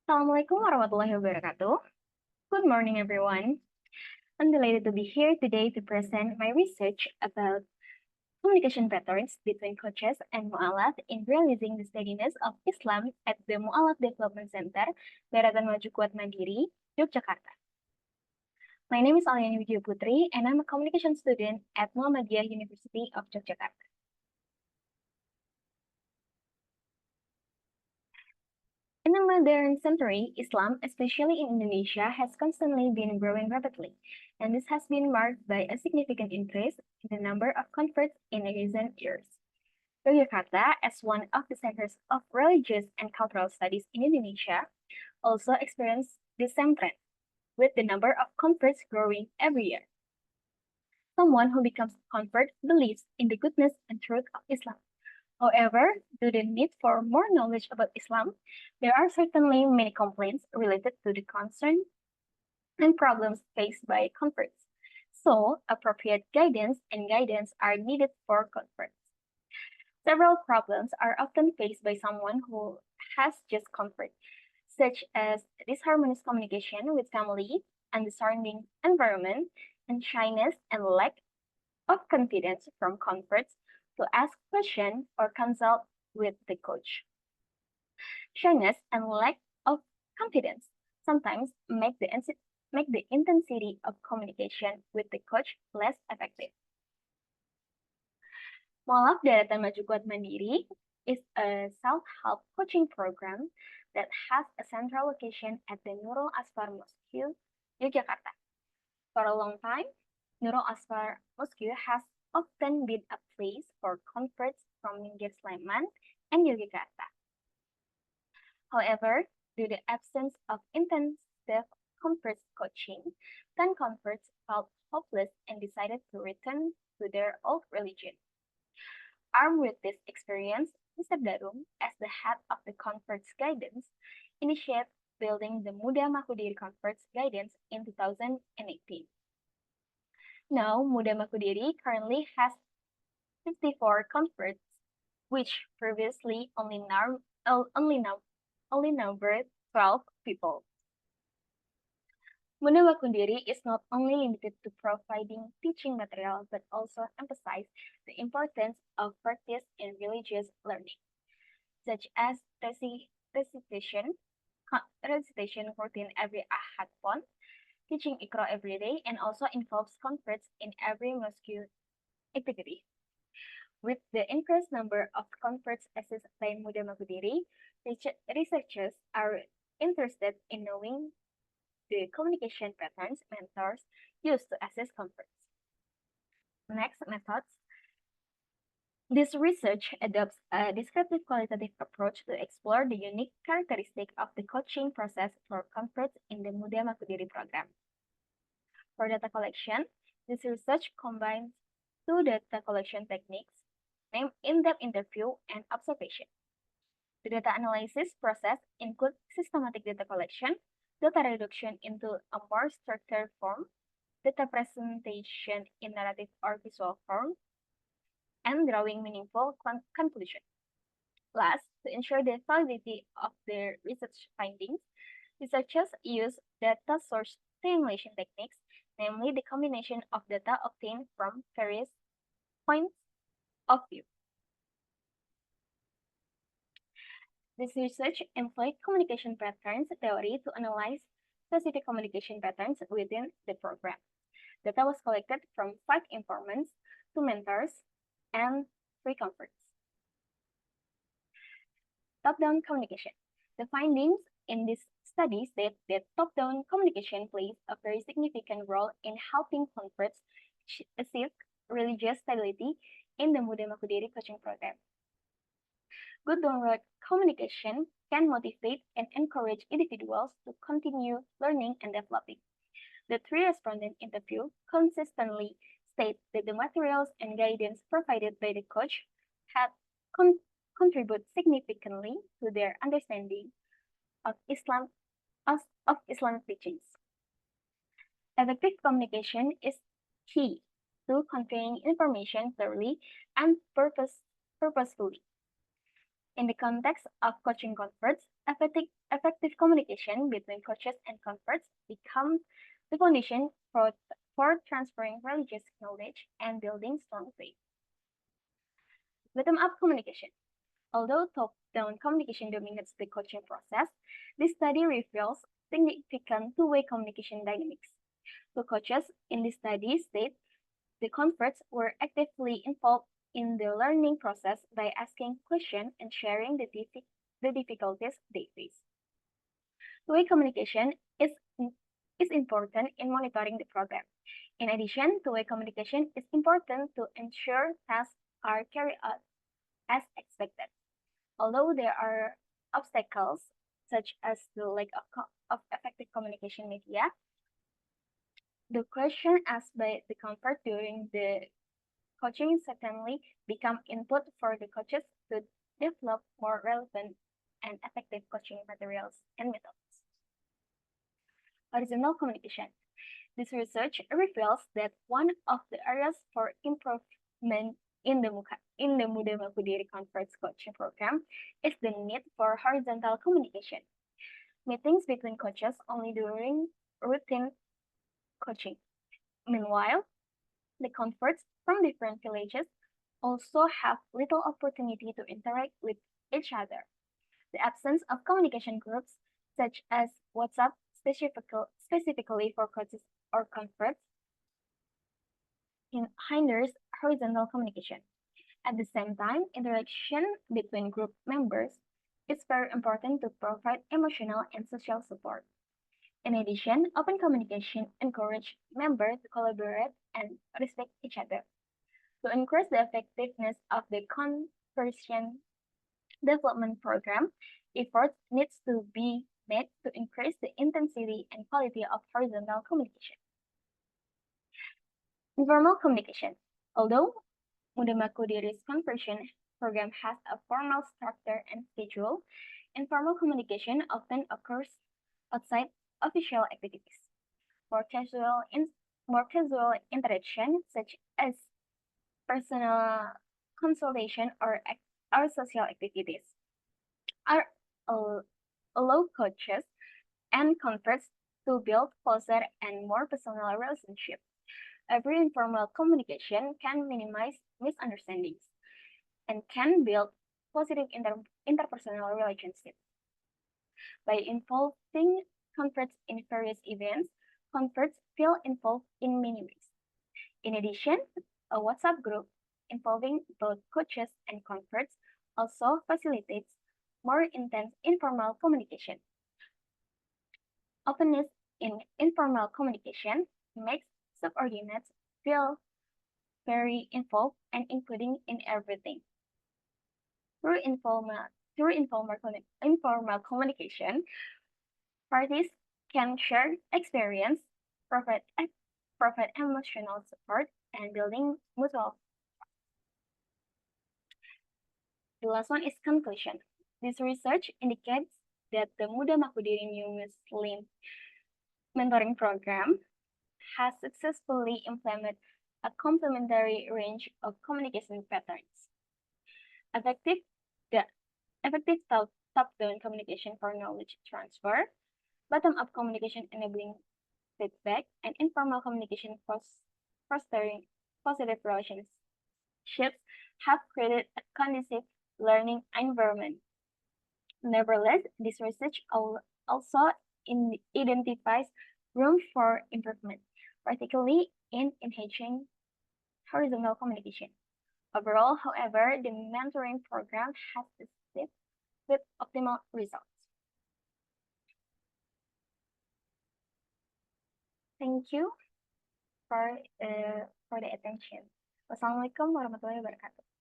Assalamualaikum warahmatullahi wabarakatuh. Good morning, everyone. I'm delighted to be here today to present my research about communication patterns between coaches and Mualaf in realizing the steadiness of Islam at the Mualaf Development Center, Daratan Maju Kuat Mandiri, Yogyakarta. My name is Aliani Widya Putri, and I'm a communication student at Muhammadiyah University of Yogyakarta. In the modern century, Islam, especially in Indonesia, has constantly been growing rapidly, and this has been marked by a significant increase in the number of converts in recent years. Yogyakarta, as one of the centers of religious and cultural studies in Indonesia, also experienced the same trend, with the number of converts growing every year. Someone who becomes a convert believes in the goodness and truth of Islam. However, due to the need for more knowledge about Islam, there are certainly many complaints related to the concern and problems faced by converts. So, appropriate guidance are needed for converts. Several problems are often faced by someone who has just converted, such as disharmonious communication with family and the surrounding environment, and shyness and lack of confidence from converts to ask questions or consult with the coach. Shyness and lack of confidence sometimes make the intensity of communication with the coach less effective. Mualaf Daratan Maju Kuat Mandiri is a self-help coaching program that has a central location at the Nurul Asfar Mosque, Yogyakarta. For a long time, Nurul Asfar Mosque has often been a place for converts from Minggir Sleman and Yogyakarta. However, due to the absence of intensive converts coaching, 10 converts felt hopeless and decided to return to their old religion. Armed with this experience, Mr. Darum, as the head of the converts guidance, initiated building the Muda Makudiri Converts Guidance in 2018. Now, Muda Makudiri currently has 54 converts, which previously only numbered 12 people. Muda Makudiri is not only limited to providing teaching material, but also emphasize the importance of practice in religious learning, such as recitation routine every Ahad Pon, teaching Iqra every day, and also involves converts in every mosque activity. With the increased number of converts assessed by Muda Makudiri, researchers are interested in knowing the communication patterns mentors use to assess converts. Next, methods. This research adopts a descriptive qualitative approach to explore the unique characteristic of the coaching process for converts in the Muda Makudiri program. For data collection, this research combines two data collection techniques, named in-depth interview and observation. The data analysis process includes systematic data collection, data reduction into a more structured form, data presentation in narrative or visual form, and drawing meaningful conclusions. Last, to ensure the validity of their research findings, researchers use data source simulation techniques, namely the combination of data obtained from various points of view. This research employed communication patterns theory to analyze specific communication patterns within the program. Data was collected from 5 informants, 2 mentors, and 3 converts. Top-down communication. The findings in this study state that top-down communication plays a very significant role in helping converts achieve religious stability in the Muda Makudiri coaching program. Good downward communication can motivate and encourage individuals to continue learning and developing. The 3 respondents interviewed consistently state that the materials and guidance provided by the coach had contributed significantly to their understanding of Islamic teachings. Effective communication is key to conveying information clearly and purposefully. In the context of coaching conference, effective communication between coaches and conference becomes the foundation for transferring religious knowledge and building strong faith. Bottom-up communication. Although top-down communication dominates the coaching process, this study reveals significant two-way communication dynamics. The coaches in the study state the converts were actively involved in the learning process by asking questions and sharing the difficulties they face. Two-way communication is important in monitoring the program. In addition, two-way communication is important to ensure tasks are carried out as expected. Although there are obstacles, such as the lack of effective communication media, the question asked by the convert during the coaching certainly become input for the coaches to develop more relevant and effective coaching materials and methods. Horizontal communication. This research reveals that one of the areas for improvement in the Muda Makudiri Conference Coaching Program is the need for horizontal communication. Meetings between coaches only during routine coaching. Meanwhile, the converts from different villages also have little opportunity to interact with each other. The absence of communication groups, such as WhatsApp specifically for coaches or converts, hinders horizontal communication. At the same time, interaction between group members is very important to provide emotional and social support. In addition, open communication encourages members to collaborate and respect each other. To increase the effectiveness of the conversion development program, efforts needs to be made to increase the intensity and quality of horizontal communication. Informal communication. Although Muda Makudiri's conversion program has a formal structure and schedule, informal communication often occurs outside official activities. More casual interaction, such as personal consultation or social activities, are allow coaches and converts to build closer and more personal relationships. Every informal communication can minimize misunderstandings and can build positive interpersonal relationships. By involving converts in various events, converts feel involved in many ways. In addition, a WhatsApp group involving both coaches and converts also facilitates more intense informal communication. Openness in informal communication makes subordinates feel very involved and including in everything. Through informal communication, parties can share experience, provide emotional support, and building mutual. The last one is conclusion. This research indicates that the Muda Makudiri New Muslim mentoring program has successfully implemented a complementary range of communication patterns. Effective top-down communication for knowledge transfer, bottom-up communication enabling feedback, and informal communication fostering positive relationships have created a conducive learning environment. Nevertheless, this research also identifies room for improvement, particularly in enhancing horizontal communication. Overall, however, the mentoring program has succeeded with optimal results. Thank you for the attention. Wassalamualaikum warahmatullahi wabarakatuh.